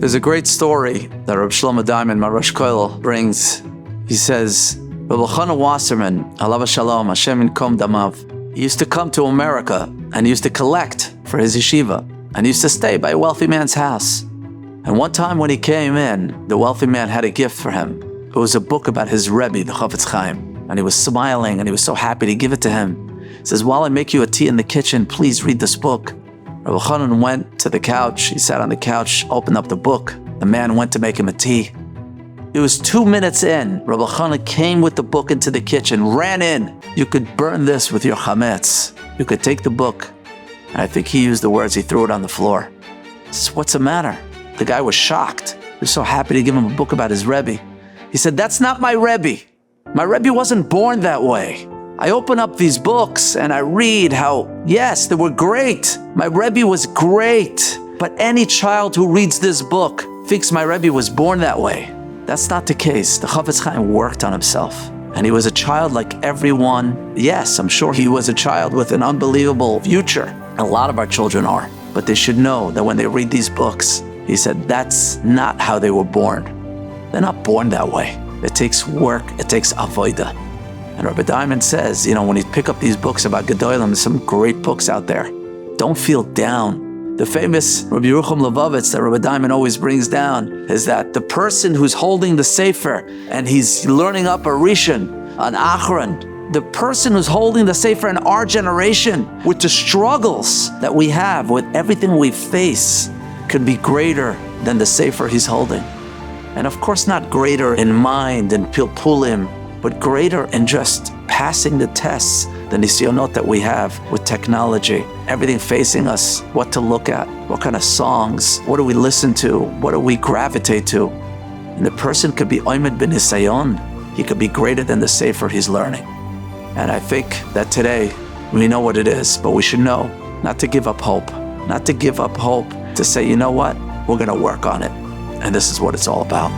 There's a great story that Reb Shlomo Diamond, my Rosh Kollel, brings. He says, Reb Elchanan Wasserman, alav shalom, Hashem yinkom damav, he used to come to America and he used to collect for his yeshiva. And he used to stay by a wealthy man's house. And one time when he came in, the wealthy man had a gift for him. It was a book about his Rebbe, the Chofetz Chaim. And he was smiling and he was so happy to give it to him. He says, while I make you a tea in the kitchen, please read this book. Reb Elchanan went to the couch. He sat on the couch, opened up the book. The man went to make him a tea. It was 2 minutes in. Reb Elchanan came with the book into the kitchen, ran in. You could burn this with your chametz. You could take the book. And I think he used the words, he threw it on the floor. He says, what's the matter? The guy was shocked. He was so happy to give him a book about his Rebbe. He said, that's not my Rebbe. My Rebbe wasn't born that way. I open up these books and I read how, yes, they were great. My Rebbe was great. But any child who reads this book thinks my Rebbe was born that way. That's not the case. The Chofetz Chaim worked on himself. And he was a child like everyone. Yes, I'm sure he was a child with an unbelievable future. A lot of our children are. But they should know that when they read these books, he said, that's not how they were born. They're not born that way. It takes work. It takes avodah. And Rabbi Diamond says, when you pick up these books about Gedolim, there's some great books out there. Don't feel down. The famous Rabbi Yerucham Levovitz that Rabbi Diamond always brings down is that the person who's holding the Sefer and he's learning up a Rishon, an Achron, the person who's holding the Sefer in our generation with the struggles that we have, with everything we face, could be greater than the Sefer he's holding. And of course not greater in mind and pilpulim, but greater in just passing the tests, the nisyonot that we have with technology, everything facing us, what to look at, what kind of songs, what do we listen to, what do we gravitate to. And the person could be oimed ben nisayon, he could be greater than the Sefer he's learning. And I think that today we know what it is, but we should know not to give up hope, to say, you know what, we're going to work on it. And this is what it's all about.